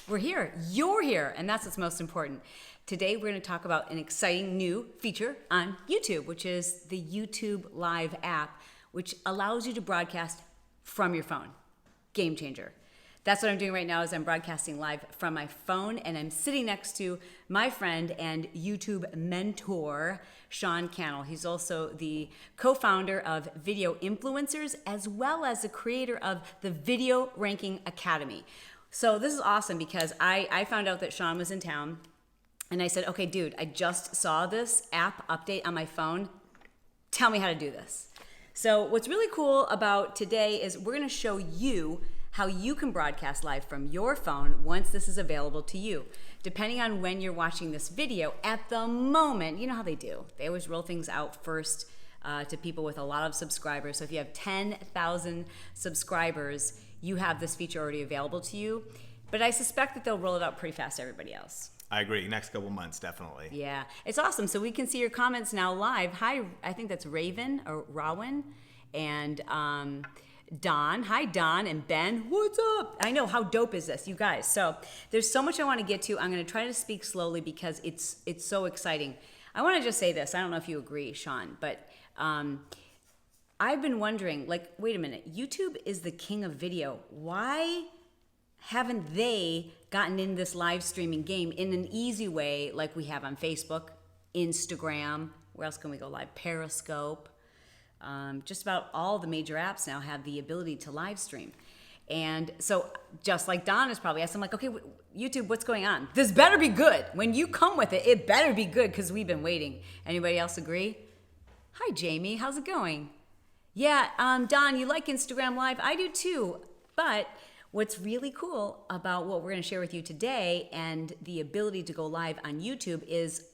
We're here. You're here. And that's what's most important. Today, we're going to talk about an exciting new feature on YouTube, which is the YouTube Live app, which allows you to broadcast from your phone. Game changer. That's what I'm doing right now is I'm broadcasting live from my phone, and I'm sitting next to my friend and YouTube mentor, Cannell. He's also the co-founder of Video Influencers, as well as the creator of the Video Ranking Academy. So this is awesome because I found out that Sean was in town, and I said, okay, dude, I just saw this app update on my phone. Tell me how to do this. So what's really cool about today is we're going to show you how you can broadcast live from your phone once this is available to you. Depending on when you're watching this video, at the moment, you know how they do. They always roll things out first to people with a lot of subscribers. So if you have 10,000 subscribers, you have this feature already available to you. But I suspect that they'll roll it out pretty fast to everybody else. I agree. Next couple months, definitely. Yeah, it's awesome. So we can see your comments now live. Hi, I think that's Raven or Rowan and Don. Hi, Don and Ben. What's up? I know, how dope is this, you guys? So there's so much I want to get to. I'm going to try to speak slowly because it's so exciting. I want to just say this. I don't know if you agree, Sean, but I've been wondering, like, wait a minute. YouTube is the king of video. Why haven't they gotten in this live streaming game in an easy way like we have on Facebook, Instagram? Where else can we go live? Periscope. Just about all the major apps now have the ability to live stream. And so just like Don is probably asking, I'm like, okay, YouTube, what's going on? This better be good. When you come with it, it better be good because we've been waiting. Anybody else agree? Hi, Jamie. How's it going? Yeah, Don, you like Instagram Live? I do too. But what's really cool about what we're going to share with you today and the ability to go live on YouTube is,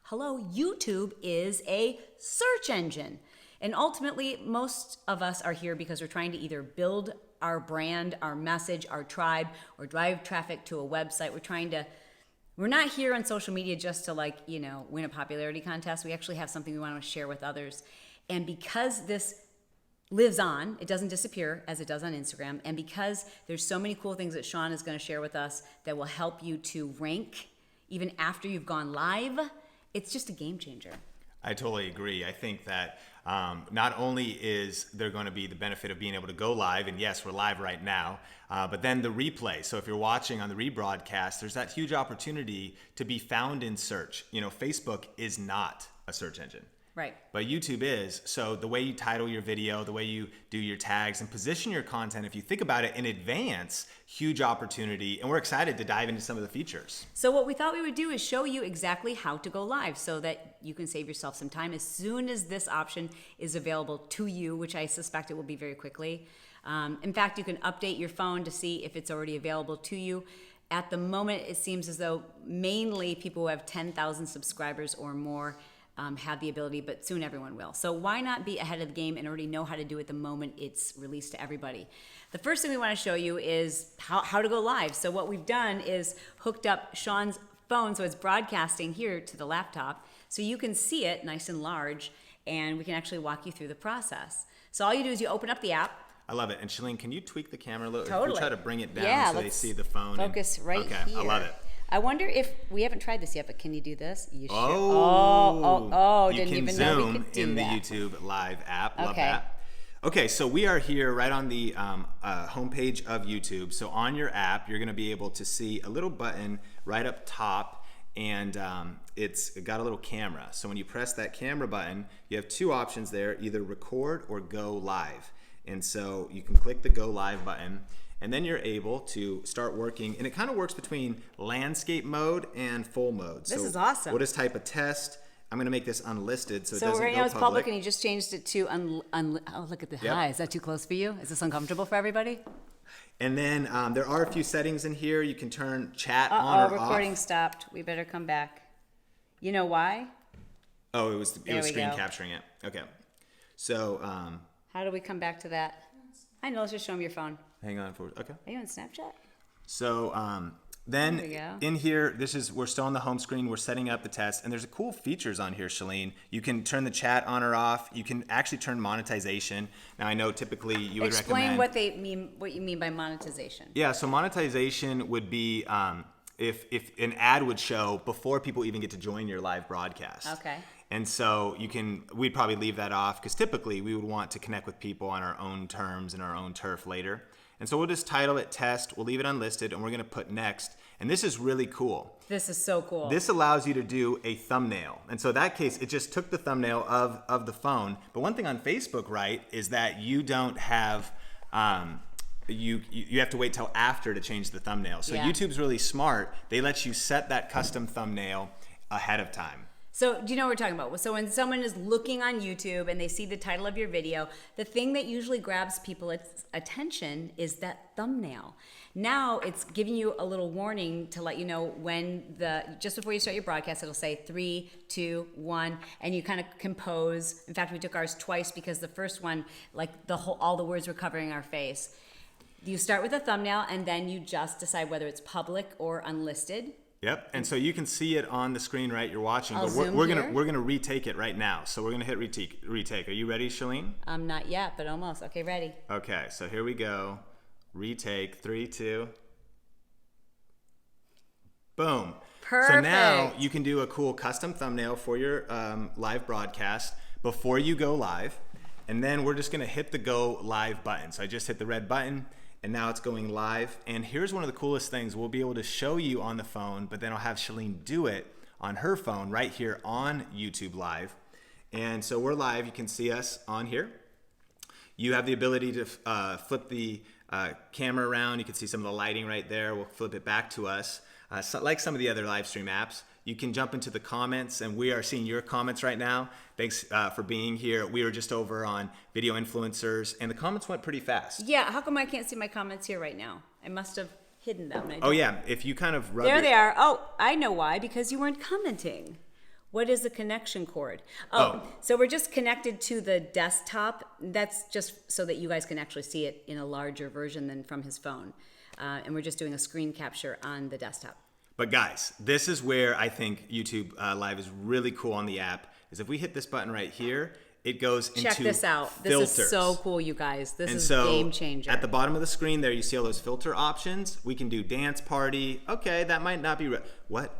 hello, YouTube is a search engine. And ultimately, most of us are here because we're trying to either build our brand, our message, our tribe, or drive traffic to a website. We're not here on social media just to win a popularity contest. We actually have something we want to share with others. And because this lives on, it doesn't disappear as it does on Instagram. And because there's so many cool things that Sean is going to share with us that will help you to rank even after you've gone live, it's just a game changer. I totally agree. I think that not only is there going to be the benefit of being able to go live, and yes, we're live right now, but then the replay. So if you're watching on the rebroadcast, there's that huge opportunity to be found in search. You know, Facebook is not a search engine. Right. But YouTube is. So the way you title your video, the way you do your tags and position your content, if you think about it in advance, huge opportunity. And we're excited to dive into some of the features. So what we thought we would do is show you exactly how to go live so that you can save yourself some time as soon as this option is available to you, which I suspect it will be very quickly. In fact, you can update your phone to see if it's already available to you. At the moment, it seems as though mainly people who have 10,000 subscribers or more have the ability, but soon everyone will. So why not be ahead of the game and already know how to do it the moment it's released to everybody? The first thing we want to show you is how to go live. So what we've done is hooked up Sean's phone, so it's broadcasting here to the laptop, so you can see it nice and large, and we can actually walk you through the process. So all you do is you open up the app. I love it. And Chalene, can you tweak the camera a little? Totally. If we try to bring it down so they see the phone. Focus right here. Okay, I love it. I wonder if we haven't tried this yet, but can you do this? You should. Didn't even know we could do in that. the YouTube Live app. Love Okay. that. Okay, so we are here right on the homepage of YouTube. So on your app, you're going to be able to see a little button right up top, and it's got a little camera. So when you press that camera button, you have two options there, either record or go live. And so you can click the go live button, and then you're able to start working, and it kind of works between landscape mode and full mode. This is awesome. We'll just type a test. I'm going to make this unlisted so it doesn't right go now it's public, public, and you just changed it to oh, look at the high. Is that too close for you? Is this uncomfortable for everybody? And then there are a few settings in here. You can turn chat on or off. Recording stopped. We better come back. You know why? Oh, it was screen go. capturing it. Okay. So How do we come back to that? I know. Let's just show them your phone. hang on for okay. Are you on Snapchat? So Then There we go. in here, we're still on the home screen. We're setting up the test, and there's cool features on here, Chalene. You can turn the chat on or off. You can actually turn monetization. Now I know typically you would Explain recommend. what you mean by monetization. Yeah, so monetization would be if an ad would show before people even get to join your live broadcast. Okay. And so we'd probably leave that off because typically we would want to connect with people on our own terms and our own turf later. And so we'll just title it test, we'll leave it unlisted, and we're gonna put next. And this is really cool. This is so cool. This allows you to do a thumbnail. And so in that case, it just took the thumbnail of the phone. But one thing on Facebook, right, is that you don't have, you have to wait till after to change the thumbnail. So Yeah. YouTube's really smart. They let you set that custom thumbnail ahead of time. So do you know what we're talking about? So when someone is looking on YouTube and they see the title of your video, the thing that usually grabs people's attention is that thumbnail. Now it's giving you a little warning to let you know when just before you start your broadcast, it'll say 3, 2, 1, and you kind of compose. In fact, we took ours twice because the first one, like all the words were covering our face. You start with a thumbnail and then you just decide whether it's public or unlisted. Yep, and so you can see it on the screen, right? You're watching, I'll but zoom we're here. gonna retake it right now. So we're gonna hit retake. Are you ready, Chalene? Not yet, but almost. Okay, ready. Okay, so here we go. Retake, 3, 2. Boom. So now Perfect. you can do a cool custom thumbnail for your live broadcast before you go live. And then we're just gonna hit the go live button. So I just hit the red button and now it's going live. And here's one of the coolest things. We'll be able to show you on the phone, but then I'll have Chalene do it on her phone right here on YouTube Live. And so we're live, you can see us on here. You have the ability to flip the camera around. You can see some of the lighting right there. We'll flip it back to us. Like some of the other live stream apps, you can jump into the comments, and we are seeing your comments right now. Thanks for being here. We were just over on video influencers, and the comments went pretty fast. Yeah, how come I can't see my comments here right now? I must have hidden them. Oh yeah, if you kind of rub There they are. Oh, I know why, because you weren't commenting. What is the connection cord? Oh, so we're just connected to the desktop. That's just so that you guys can actually see it in a larger version than from his phone. And we're just doing a screen capture on the desktop. But guys, this is where I think YouTube Live is really cool on the app, is if we hit this button right here, it goes into Check this out. filters. This is so cool, you guys. This And is so game changer. at the bottom of the screen there, you see all those filter options. We can do dance party. Okay, that might not be right. What?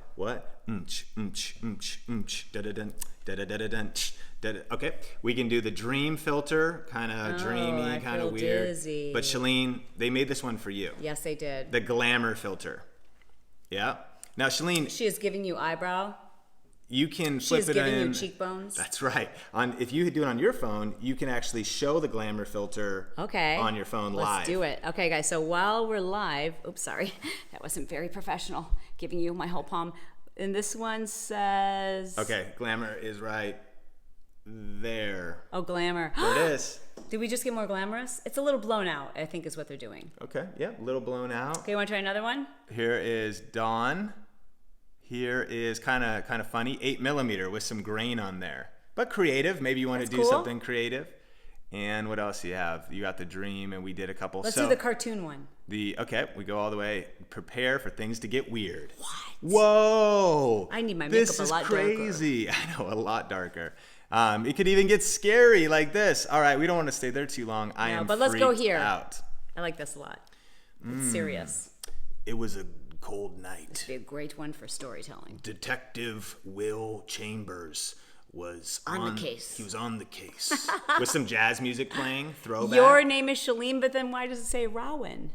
Da-da-dun, da-da-da-da-dun, da-da. Okay, we can do the dream filter, kind of dreamy, I kind feel of weird. dizzy. But Chalene, they made this one for you. Yes, they did. The glamour filter. Yeah. Now, Chalene, She is giving you eyebrow. you can She flip is it giving in. you cheekbones. That's right. If you do it on your phone, you can actually show the glamour filter Okay. on your phone live. Let's do it. Okay, guys. So while we're live, oops, sorry, that wasn't very professional. Giving you my whole palm. And this one says. Okay, glamour is right there. Oh, glamour. There it is. Did we just get more glamorous? It's a little blown out, I think is what they're doing. Okay, yeah, a little blown out. Okay, you want to try another one? Here is Dawn. Here is kind of funny, 8mm with some grain on there, but creative. Maybe you want to That's do cool. something creative. And what else do you have? You got the dream, and we did a couple. Let's so do the cartoon one. Okay, we go all the way. Prepare for things to get weird. What? Whoa! I need my This makeup a lot is darker. crazy. I know, a lot darker. It could even get scary like this. All right, we don't want to stay there too long. I am but let's go freaked here. out. I like this a lot. It's serious. It was a cold night. It'd be a great one for storytelling. Detective Will Chambers was On the case. He was on the case with some jazz music playing. Throwback. Your name is Chalene, but then why does it say Rowan?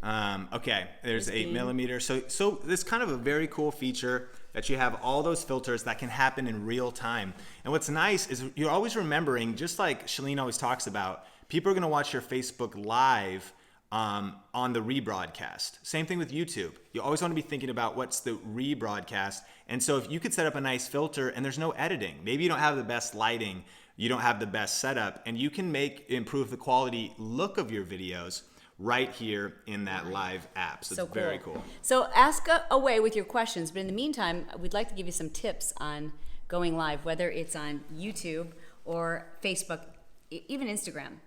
Okay, there's Christine. 8mm. So this kind of a very cool feature that you have all those filters that can happen in real time. And what's nice is you're always remembering, just like Chalene always talks about, people are going to watch your Facebook Live on the rebroadcast. Same thing with YouTube. You always want to be thinking about what's the rebroadcast. And so if you could set up a nice filter and there's no editing, maybe you don't have the best lighting, you don't have the best setup, and you can improve the quality look of your videos right here in that live app. So it's very cool. So ask away with your questions, but in the meantime, we'd like to give you some tips on going live, whether it's on YouTube or Facebook, even Instagram.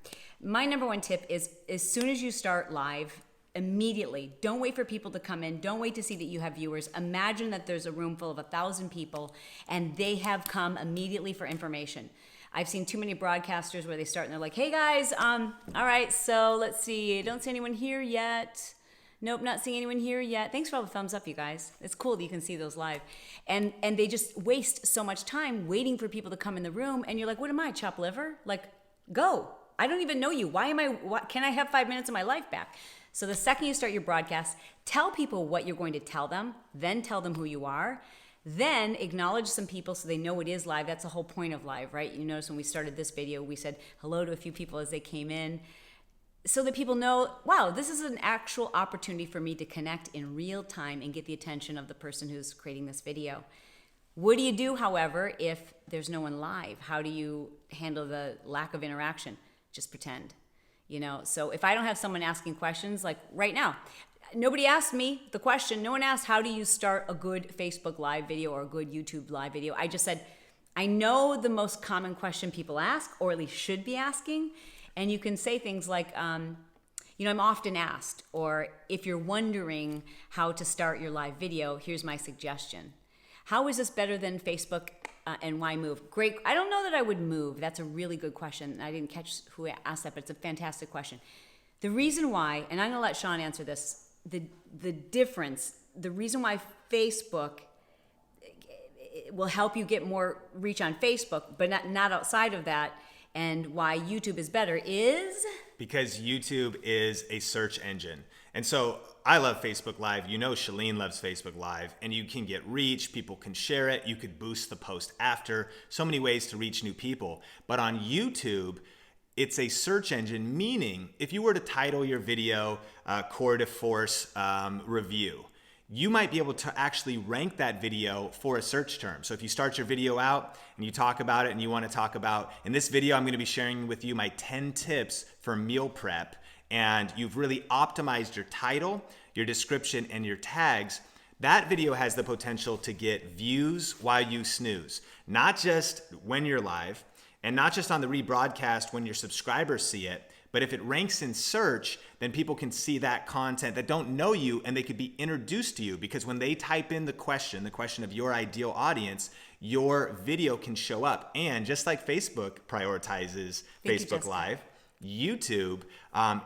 My number one tip is as soon as you start live, immediately. Don't wait for people to come in. Don't wait to see that you have viewers. Imagine that there's a room full of 1,000 people and they have come immediately for information. I've seen too many broadcasters where they start and they're like, hey guys, all right, so let's see. Don't see anyone here yet. Nope, not seeing anyone here yet. Thanks for all the thumbs up, you guys. It's cool that you can see those live. And they just waste so much time waiting for people to come in the room. And you're like, what am I, chopped liver? Like, go. I don't even know you. Can I have 5 minutes of my life back? So the second you start your broadcast, tell people what you're going to tell them, then tell them who you are, then acknowledge some people so they know it is live. That's the whole point of live, right? You notice when we started this video, we said hello to a few people as they came in so that people know, wow, this is an actual opportunity for me to connect in real time and get the attention of the person who's creating this video. What do you do, however, if there's no one live? How do you handle the lack of interaction? Just pretend. So if I don't have someone asking questions, like right now, nobody asked me the question. No one asked, how do you start a good Facebook live video or a good YouTube live video? I just said, I know the most common question people ask, or at least should be asking. And you can say things like, I'm often asked, or if you're wondering how to start your live video, here's my suggestion. How is this better than Facebook? And why move? Great. I don't know that I would move. That's a really good question. I didn't catch who asked that, but it's a fantastic question. The reason why, and I'm going to let Sean answer this, the difference, the reason why Facebook will help you get more reach on Facebook, but not outside of that, and why YouTube is better is? Because YouTube is a search engine. And so I love Facebook Live. Chalene loves Facebook Live, and you can get reach. People can share it. You could boost the post after. So many ways to reach new people. But on YouTube, it's a search engine, meaning if you were to title your video Core de Force review, you might be able to actually rank that video for a search term. So if you start your video out and you talk about it and you want to talk about, in this video, I'm going to be sharing with you my 10 tips for meal prep, and you've really optimized your title, your description, and your tags, that video has the potential to get views while you snooze. Not just when you're live, and not just on the rebroadcast when your subscribers see it, but if it ranks in search, then people can see that content that don't know you, and they could be introduced to you, because when they type in the question of your ideal audience, your video can show up. And just like Facebook prioritizes Facebook Live, YouTube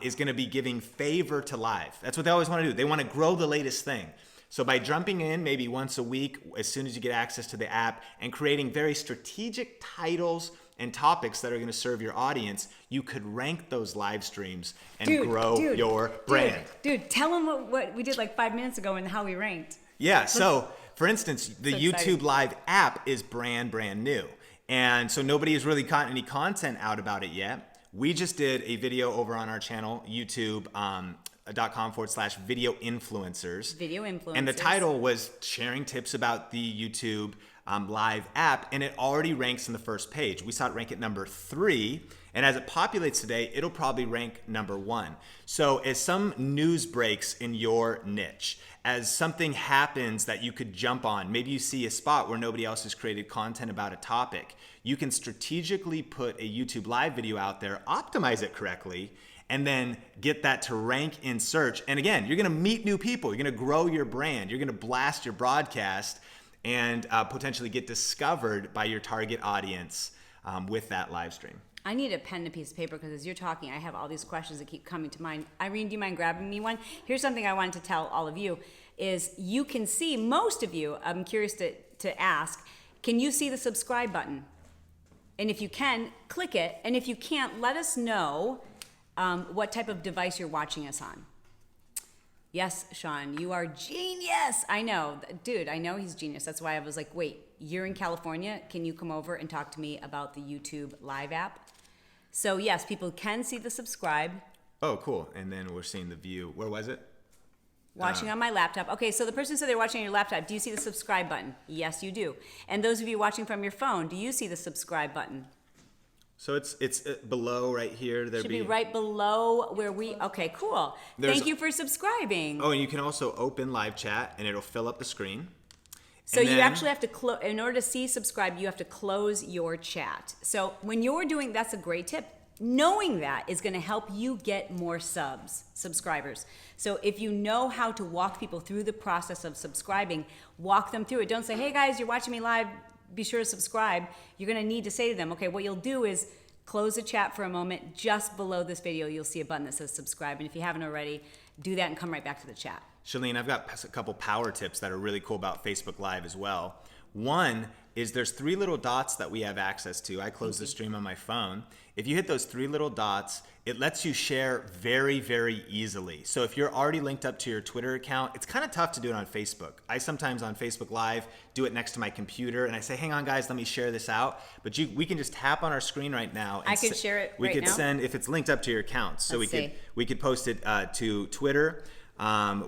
is going to be giving favor to live. That's what they always want to do. They want to grow the latest thing. So by jumping in maybe once a week, as soon as you get access to the app, and creating very strategic titles and topics that are going to serve your audience, you could rank those live streams and grow your brand. Dude, tell them what we did like 5 minutes ago and how we ranked. Yeah, so for instance, the YouTube Live app is brand new. And so nobody has really gotten any content out about it yet. We just did a video over on our channel, youtube.com/video influencers. Video influencers. And the title was sharing tips about the YouTube Live app, and it already ranks in the first page. We saw it rank at number 3, and as it populates today, it'll probably rank number 1. So as some news breaks in your niche, as something happens that you could jump on, maybe you see a spot where nobody else has created content about a topic, you can strategically put a YouTube Live video out there, optimize it correctly, and then get that to rank in search. And again, you're gonna meet new people, you're gonna grow your brand, you're gonna blast your broadcast, and potentially get discovered by your target audience with that live stream. I need a pen and a piece of paper, because as you're talking, I have all these questions that keep coming to mind. Irene, do you mind grabbing me one? Here's something I wanted to tell all of you, is you can see, most of you, I'm curious to ask, can you see the subscribe button? And if you can, click it. And if you can't, let us know what type of device you're watching us on. Yes, Sean, you are genius. I know, dude, I know he's genius. That's why I was like, wait, you're in California. Can you come over and talk to me about the YouTube Live app? So yes, people can see the subscribe. Oh, cool. And then we're seeing the view. Where was it? Watching on my laptop. Okay, so the person said they're watching on your laptop. Do you see the subscribe button? Yes, you do. And those of you watching from your phone, do you see the subscribe button? So it's below right here. Should be right below where we, okay, cool. Thank you for subscribing. Oh, and you can also open live chat and it'll fill up the screen. So you actually have to in order to see subscribe, you have to close your chat. So when you're doing, that's a great tip. knowing that is going to help you get more subscribers. So if you know how to walk people through the process of subscribing, walk them through it. Don't say, hey guys, you're watching me live, be sure to subscribe. You're going to need to say to them, okay, what you'll do is close the chat for a moment. Just below this video, you'll see a button that says subscribe. And if you haven't already, do that and come right back to the chat. Chalene, I've got a couple power tips that are really cool about Facebook Live as well. One is there's 3 little dots that we have access to. I close the stream on my phone. If you hit those 3 little dots, it lets you share very, very easily. So if you're already linked up to your Twitter account, it's kind of tough to do it on Facebook. I sometimes on Facebook Live do it next to my computer and I say, hang on guys, let me share this out. But we can just tap on our screen right now. And I could share it we right could now? send, if it's linked up to your account. So we could post it to Twitter.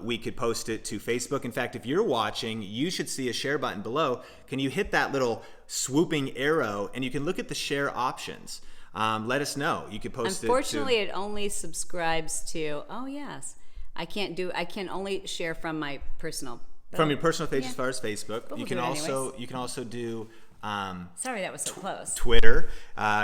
We could post it to Facebook. In fact, if you're watching, you should see a share button below. Can you hit that little swooping arrow and you can look at the share options. Let us know. You could post Unfortunately, it only subscribes to, oh yes. I can only share from my personal. From your personal page as far as Facebook. But You can also do sorry, that was so close. Twitter.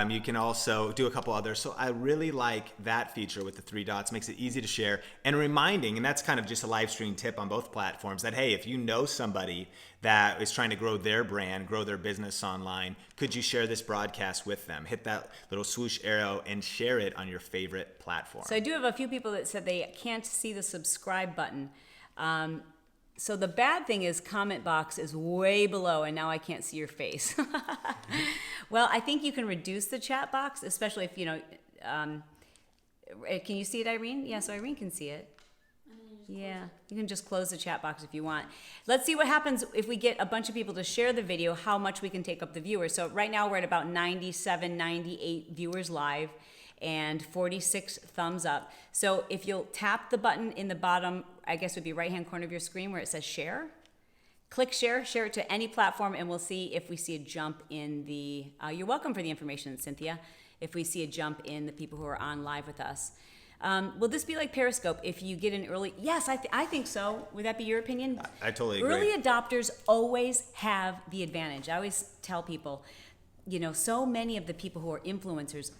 You can also do a couple others. So I really like that feature with the 3 dots. Makes it easy to share and reminding, and that's kind of just a live stream tip on both platforms, that hey, if you know somebody that is trying to grow their brand, grow their business online, could you share this broadcast with them? Hit that little swoosh arrow and share it on your favorite platform. So I do have a few people that said they can't see the subscribe button. So the bad thing is comment box is way below and now I can't see your face. Well, I think you can reduce the chat box, especially if, can you see it, Irene? Yeah, so Irene can see it. Yeah, you can just close the chat box if you want. Let's see what happens if we get a bunch of people to share the video, how much we can take up the viewers. So right now we're at about 97, 98 viewers live and 46 thumbs up. So if you'll tap the button in the bottom, I guess would be right-hand corner of your screen where it says share. Click share it to any platform and we'll see if we see a jump in the, you're welcome for the information, Cynthia, if we see a jump in the people who are on live with us. Will this be like Periscope if you get an early, yes, I think so. Would that be your opinion? I totally agree. Early adopters always have the advantage. I always tell people, so many of the people who are influencers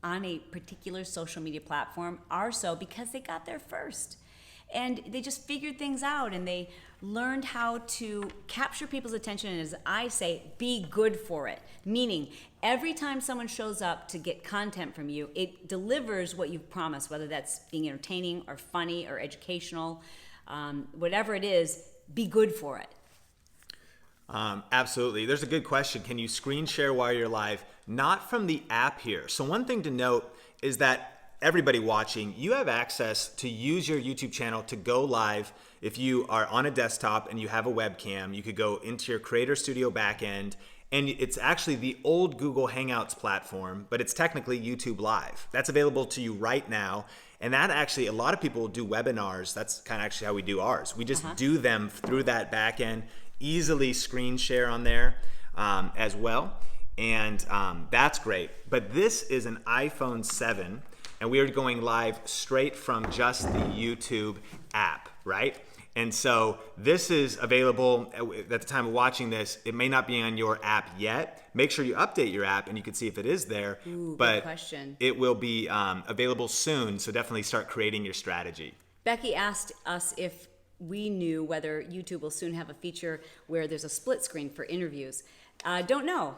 on a particular social media platform are so because they got there first. And they just figured things out and they learned how to capture people's attention and, as I say, be good for it. Meaning, every time someone shows up to get content from you, it delivers what you've promised, whether that's being entertaining or funny or educational, whatever it is, be good for it. Absolutely. There's a good question. Can you screen share while you're live? Not from the app here. So one thing to note is that everybody watching, you have access to use your YouTube channel to go live. If you are on a desktop and you have a webcam, you could go into your Creator Studio backend, and it's actually the old Google Hangouts platform, but it's technically YouTube Live. That's available to you right now. And that actually, a lot of people do webinars. That's kind of actually how we do ours. We just do them through that backend, easily screen share on there as well. And that's great. But this is an iPhone 7. And we are going live straight from just the YouTube app, right? And so this is available at the time of watching this. It may not be on your app yet. Make sure you update your app and you can see if it is there. Ooh, but good question. It will be available soon, so definitely start creating your strategy. Becky asked us if we knew whether YouTube will soon have a feature where there's a split screen for interviews. Don't know.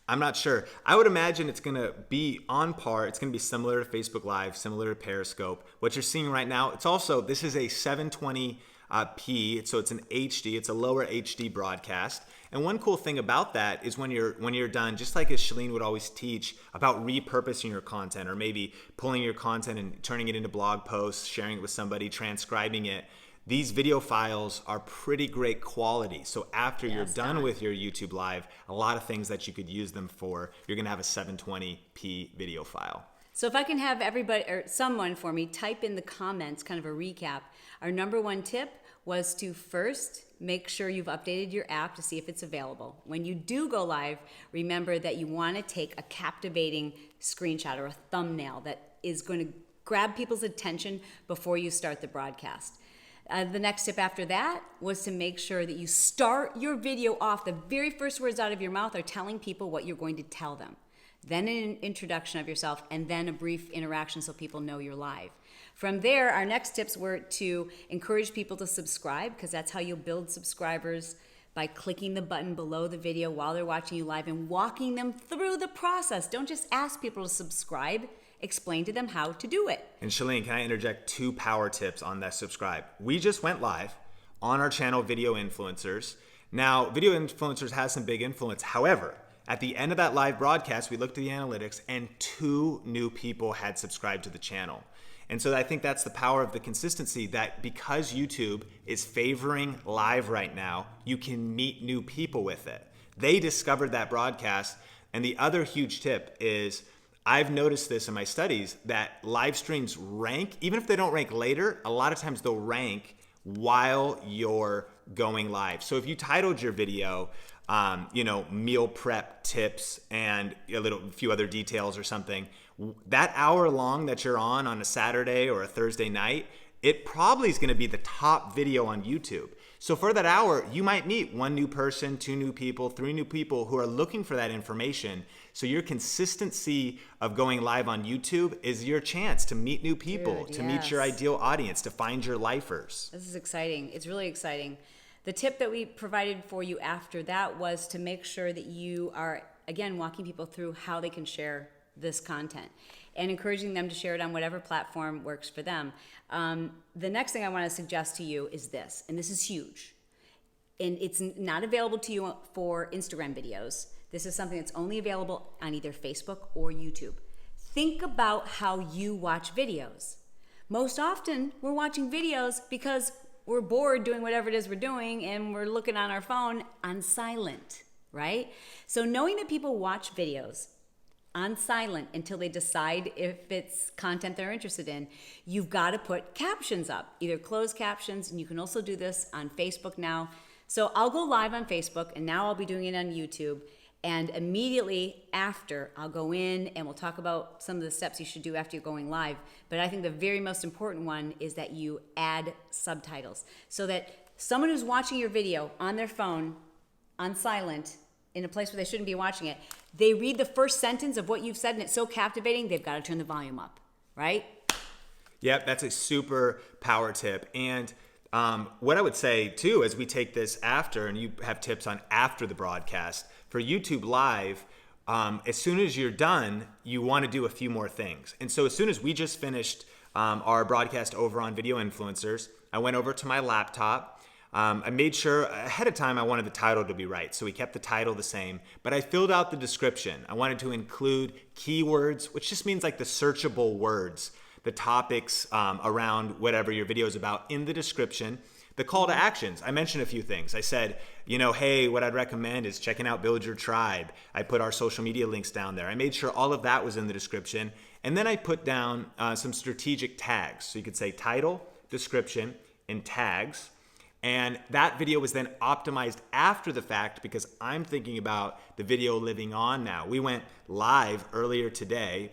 I'm not sure. I would imagine it's going to be on par. It's going to be similar to Facebook Live, similar to Periscope. What you're seeing right now, it's also, this is a 720p, so it's an HD. It's a lower HD broadcast. And one cool thing about that is when you're done, just like as Chalene would always teach about repurposing your content, or maybe pulling your content and turning it into blog posts, sharing it with somebody, transcribing it. These video files are pretty great quality. So after you're done with your YouTube Live, a lot of things that you could use them for, you're gonna have a 720p video file. So if I can have everybody, or someone for me, type in the comments kind of a recap. Our number one tip was to first make sure you've updated your app to see if it's available. When you do go live, remember that you wanna take a captivating screenshot or a thumbnail that is gonna grab people's attention before you start the broadcast. The next tip after that was to make sure that you start your video off. The very first words out of your mouth are telling people what you're going to tell them. then an introduction of yourself, and then a brief interaction so people know you're live. From there, our next tips were to encourage people to subscribe, because that's how you'll build subscribers, by clicking the button below the video while they're watching you live and walking them through the process. Don't just ask people to subscribe, explain to them how to do it. And Chalene, can I interject 2 power tips on that subscribe? We just went live on our channel, Video Influencers. Now, Video Influencers has some big influence. However, at the end of that live broadcast, we looked at the analytics and 2 new people had subscribed to the channel. And so I think that's the power of the consistency, that because YouTube is favoring live right now, you can meet new people with it. They discovered that broadcast. And the other huge tip is, I've noticed this in my studies, that live streams rank, even if they don't rank later, a lot of times they'll rank while you're going live. So if you titled your video, meal prep tips and a few other details or something, that hour long that you're on a Saturday or a Thursday night, it probably is going to be the top video on YouTube. So for that hour, you might meet 1 new person, 2 new people, 3 new people who are looking for that information. So your consistency of going live on YouTube is your chance to meet new people, to meet your ideal audience, to find your lifers. This is exciting. It's really exciting. The tip that we provided for you after that was to make sure that you are, again, walking people through how they can share this content and encouraging them to share it on whatever platform works for them. The next thing I want to suggest to you is this, and this is huge. And it's not available to you for Instagram videos. This is something that's only available on either Facebook or YouTube. Think about how you watch videos. Most often, we're watching videos because we're bored doing whatever it is we're doing and we're looking on our phone on silent, right? So knowing that people watch videos on silent until they decide if it's content they're interested in, you've got to put captions up, either closed captions, and you can also do this on Facebook now. So I'll go live on Facebook, and now I'll be doing it on YouTube, and immediately after, I'll go in and we'll talk about some of the steps you should do after you're going live. But I think the very most important one is that you add subtitles, so that someone who's watching your video on their phone, on silent, in a place where they shouldn't be watching it, they read the first sentence of what you've said and it's so captivating, they've got to turn the volume up, right? Yep, that's a super power tip. And what I would say too, as we take this after, and you have tips on after the broadcast, for YouTube Live, as soon as you're done, you want to do a few more things. And so as soon as we just finished our broadcast over on Video Influencers, I went over to my laptop. I made sure ahead of time I wanted the title to be right, so we kept the title the same, but I filled out the description. I wanted to include keywords, which just means like the searchable words, the topics around whatever your video is about in the description. The call to actions, I mentioned a few things. I said, hey, what I'd recommend is checking out Build Your Tribe. I put our social media links down there. I made sure all of that was in the description. And then I put down some strategic tags. So you could say title, description, and tags. And that video was then optimized after the fact because I'm thinking about the video living on now. We went live earlier today.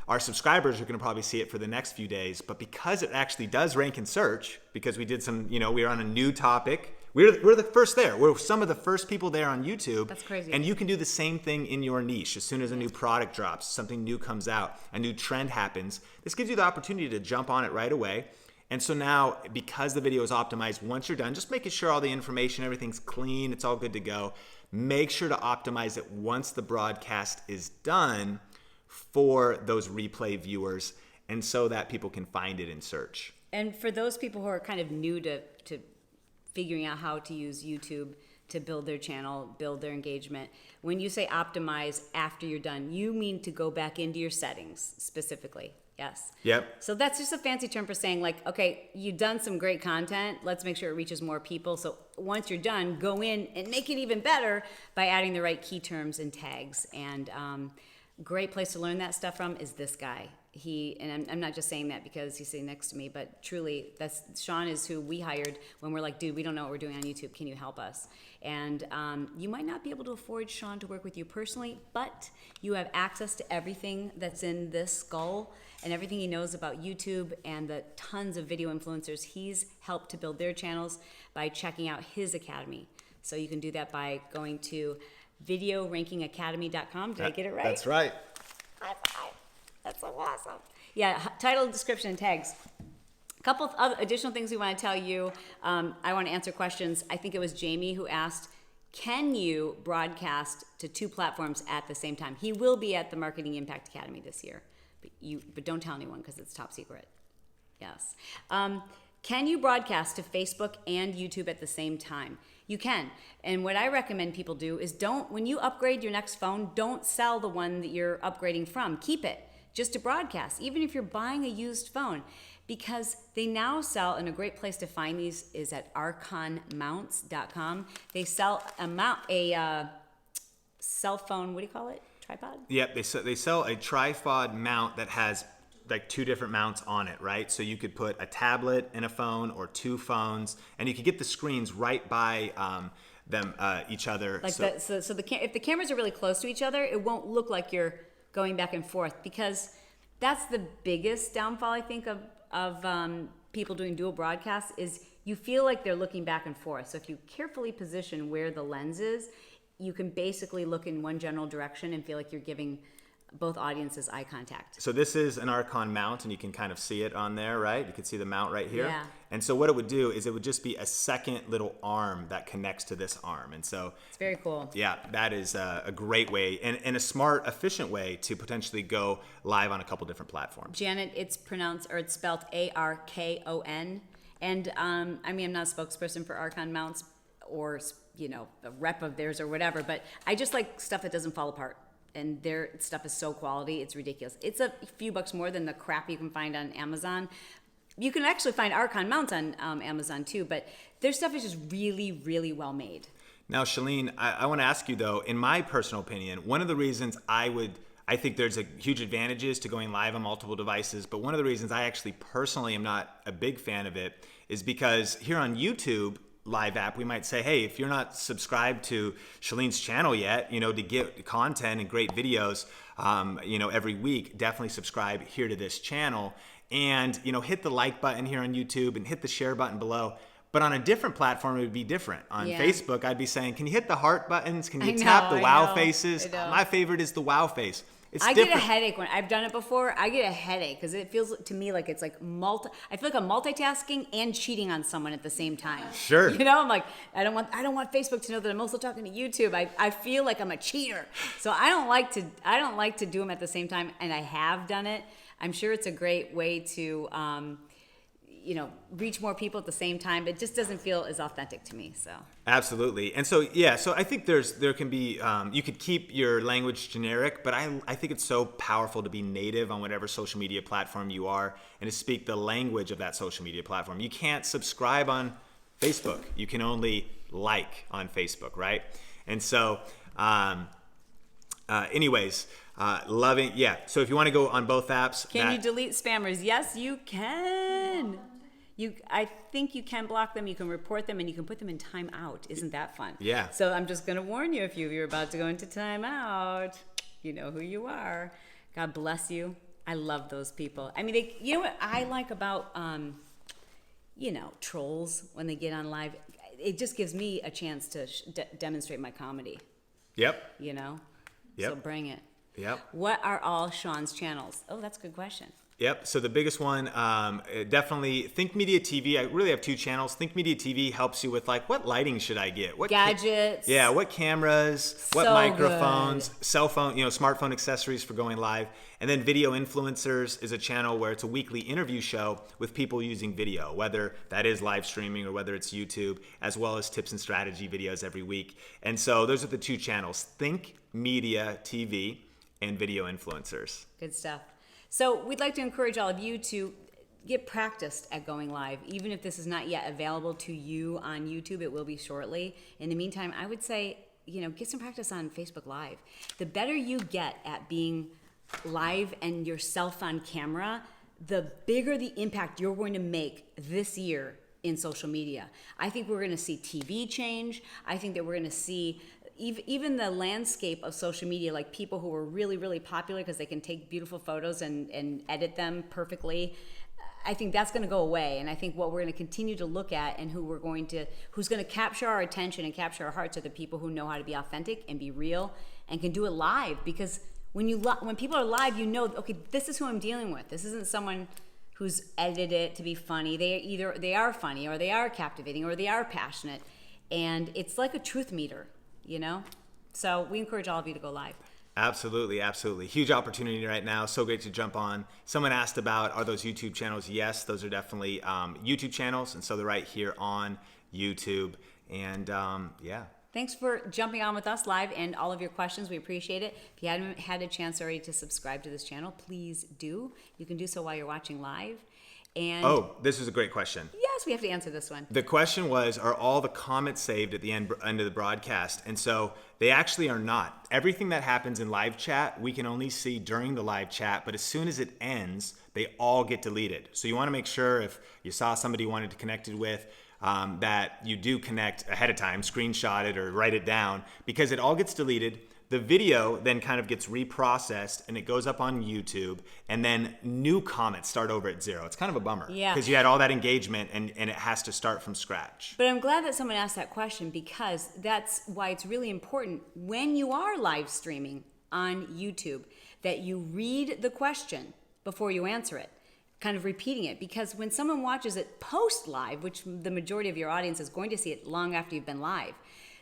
Our subscribers are gonna probably see it for the next few days, but because it actually does rank in search, because we did some, we were on a new topic. We're the first there. We're some of the first people there on YouTube. That's crazy. And you can do the same thing in your niche. As soon as a new product drops, something new comes out, a new trend happens, this gives you the opportunity to jump on it right away. And so now, because the video is optimized, once you're done, just making sure all the information, everything's clean, it's all good to go. Make sure to optimize it once the broadcast is done for those replay viewers, and so that people can find it in search. And for those people who are kind of new to figuring out how to use YouTube to build their channel, build their engagement, when you say optimize after you're done, you mean to go back into your settings specifically. Yes. Yep. So that's just a fancy term for saying like, okay, you've done some great content. Let's make sure it reaches more people. So once you're done, go in and make it even better by adding the right key terms and tags. And great place to learn that stuff from is this guy. I'm not just saying that because he's sitting next to me, but truly, Sean is who we hired when we're like, dude, we don't know what we're doing on YouTube. Can you help us? And you might not be able to afford Sean to work with you personally, but you have access to everything that's in this skull and everything he knows about YouTube and the tons of video influencers he's helped to build their channels by checking out his academy. So you can do that by going to videorankingacademy.com. Did I get it right? That's right. High five. That's so awesome. Yeah, title, description, and tags. A couple of other additional things we want to tell you. I want to answer questions. I think it was Jamie who asked, can you broadcast to 2 platforms at the same time? He will be at the Marketing Impact Academy this year, but don't tell anyone because it's top secret. Yes. Can you broadcast to Facebook and YouTube at the same time? You can. And what I recommend people do is when you upgrade your next phone, don't sell the one that you're upgrading from. Keep it just to broadcast, even if you're buying a used phone, because they now sell, and a great place to find these is at archonmounts.com. They sell a cell phone, what do you call it? Tripod? Yep, they sell a tripod mount that has like 2 different mounts on it, right? So you could put a tablet in a phone or 2 phones, and you could get the screens right by each other. Like if the cameras are really close to each other, it won't look like you're going back and forth, because that's the biggest downfall, I think, of people doing dual broadcasts is you feel like they're looking back and forth. So if you carefully position where the lens is, you can basically look in one general direction and feel like you're giving both audiences eye contact. So this is an Archon mount, and you can kind of see it on there, right? You can see the mount right here. Yeah. And so what it would do is it would just be a second little arm that connects to this arm. And so it's very cool. Yeah, that is a great way and a smart, efficient way to potentially go live on a couple different platforms. Janet, it's spelled Arkon. And I mean, I'm not a spokesperson for Archon mounts or, a rep of theirs or whatever, but I just like stuff that doesn't fall apart. And their stuff is so quality, it's ridiculous. It's a few bucks more than the crap you can find on Amazon. You can actually find Archon mounts on Amazon too, but their stuff is just really, really well made. Now, Chalene, I want to ask you though, in my personal opinion, one of the reasons I think there's a huge advantages to going live on multiple devices, but one of the reasons I actually personally am not a big fan of it is because here on YouTube live app, we might say, hey, if you're not subscribed to Chalene's channel yet, to get content and great videos, every week, definitely subscribe here to this channel and, hit the like button here on YouTube and hit the share button below. But on a different platform, it would be different. On Facebook, I'd be saying, can you hit the heart buttons? Can you tap the wow faces? My favorite is the wow face. I get a headache when I've done it before. I get a headache because it feels to me like it's like I feel like I'm multitasking and cheating on someone at the same time. Sure. I'm like, I don't want Facebook to know that I'm also talking to YouTube. I feel like I'm a cheater. So I don't like to do them at the same time, and I have done it. I'm sure it's a great way to reach more people at the same time. It just doesn't feel as authentic to me. So absolutely. And so so I think there can be you could keep your language generic, but I think it's so powerful to be native on whatever social media platform you are and to speak the language of that social media platform. You can't subscribe on Facebook. You can only like on Facebook, right? And so loving, so if you want to go on both apps. Can you delete spammers? Yes, you can. I think you can block them, you can report them, and you can put them in timeout. Isn't that fun? Yeah. So I'm just going to warn you, if you're about to go into timeout, you know who you are. God bless you. I love those people. I mean, you know what I like about, trolls when they get on live? It just gives me a chance to demonstrate my comedy. Yep. Yep. So bring it. Yep. What are all Sean's channels? Oh, that's a good question. Yep. So the biggest one, definitely Think Media TV. I really have 2 channels. Think Media TV helps you with what lighting should I get? What gadgets? What cameras? What microphones? Good. Cell phone, smartphone accessories for going live. And then Video Influencers is a channel where it's a weekly interview show with people using video, whether that is live streaming or whether it's YouTube, as well as tips and strategy videos every week. And so those are the 2 channels: Think Media TV and Video Influencers. Good stuff. So we'd like to encourage all of you to get practiced at going live. Even if this is not yet available to you on YouTube, it will be shortly. In the meantime, I would say, get some practice on Facebook Live. The better you get at being live and yourself on camera, the bigger the impact you're going to make this year in social media. I think we're going to see TV change. I think that we're going to see even the landscape of social media, like people who are really, really popular because they can take beautiful photos and edit them perfectly. I think that's going to go away, and I think what we're going to continue to look at and who's going to capture our attention and capture our hearts are the people who know how to be authentic and be real and can do it live. Because when people are live, you know, okay, this is who I'm dealing with. This isn't someone who's edited it to be funny. They are funny, or they are captivating, or they are passionate, and it's like a truth meter, you know. So we encourage all of you to go live. Absolutely, absolutely. Huge opportunity right now. So great to jump on. Someone asked about, are those YouTube channels? Yes, those are definitely YouTube channels. And so they're right here on YouTube. And yeah. Thanks for jumping on with us live and all of your questions. We appreciate it. If you haven't had a chance already to subscribe to this channel, please do. You can do so while you're watching live. And oh, this is a great question. yes, we have to answer this one. The question was, are all the comments saved at the end of the broadcast? And so they actually are not. Everything that happens in live chat, we can only see during the live chat, but as soon as it ends, they all get deleted. So you want to make sure if you saw somebody you wanted to connect with, that you do connect ahead of time, screenshot it or write it down, because it all gets deleted. The video then kind of gets reprocessed and it goes up on YouTube, and then new comments start over at 0. It's kind of a bummer. Yeah. Because you had all that engagement and it has to start from scratch. But I'm glad that someone asked that question, because that's why it's really important when you are live streaming on YouTube that you read the question before you answer it, kind of repeating it. Because when someone watches it post live, which the majority of your audience is going to see it long after you've been live,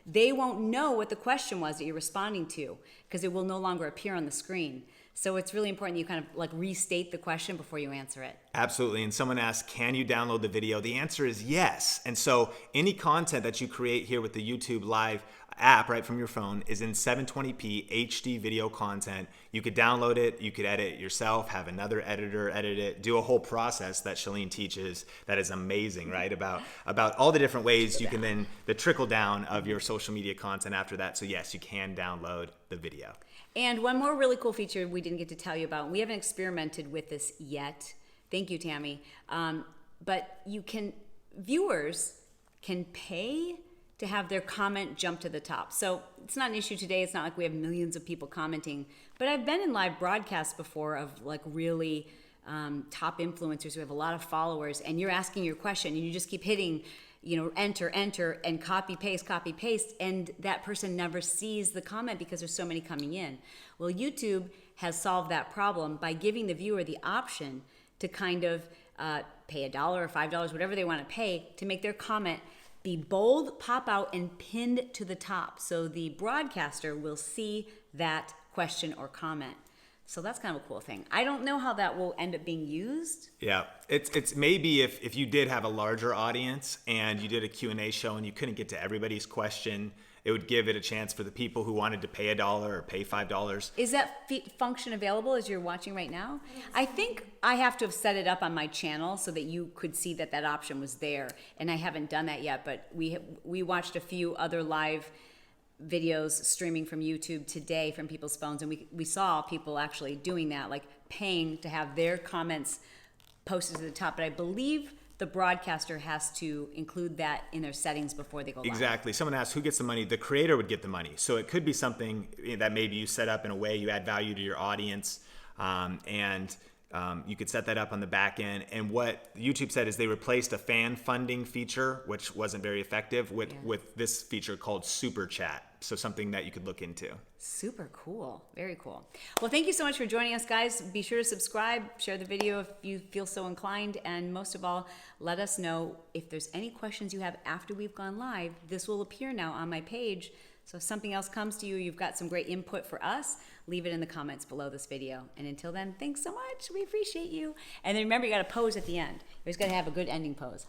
they won't know what the question was that you're responding to, because it will no longer appear on the screen. So it's really important that you kind of like restate the question before you answer it. Absolutely. And someone asked, can you download the video? The answer is yes. And so any content that you create here with the YouTube Live app right from your phone is in 720p HD video content. You could download it, you could edit it yourself, have another editor edit it, do a whole process that Chalene teaches that is amazing, right? About all the different ways you can then, the trickle down of your social media content after that. So yes, you can download the video. And one more really cool feature we didn't get to tell you about, we haven't experimented with this yet. Thank you, Tammy. But viewers can pay to have their comment jump to the top. So it's not an issue today. It's not like we have millions of people commenting, but I've been in live broadcasts before of like really top influencers who have a lot of followers, and you're asking your question and you just keep hitting, enter, and copy, paste, and that person never sees the comment because there's so many coming in. Well, YouTube has solved that problem by giving the viewer the option to kind of pay $1 or $5, whatever they want to pay, to make their comment be bold, pop out, and pinned to the top. So the broadcaster will see that question or comment. So that's kind of a cool thing. I don't know how that will end up being used. Yeah, it's maybe if you did have a larger audience and you did a Q&A show and you couldn't get to everybody's question, it would give it a chance for the people who wanted to pay $1 or pay $5. Is that function available as you're watching right now? I think I have to have set it up on my channel so that you could see that option was there, and I haven't done that yet, but we watched a few other live videos streaming from YouTube today from people's phones, and we saw people actually doing that, like paying to have their comments posted to the top. But I believe the broadcaster has to include that in their settings before they go live. Exactly. Someone asked who gets the money. The creator would get the money. So it could be something that maybe you set up in a way you add value to your audience, and you could set that up on the back end. And what YouTube said is they replaced a fan funding feature, which wasn't very effective, with this feature called Super Chat. So something that you could look into. Super cool. Very cool. Well, thank you so much for joining us, guys. Be sure to subscribe, share the video if you feel so inclined, and most of all, let us know if there's any questions you have after we've gone live. This will appear now on my page. So if something else comes to you, you've got some great input for us, leave it in the comments below this video. And until then, thanks so much. We appreciate you. And then remember, you got to pose at the end. You always got to have a good ending pose.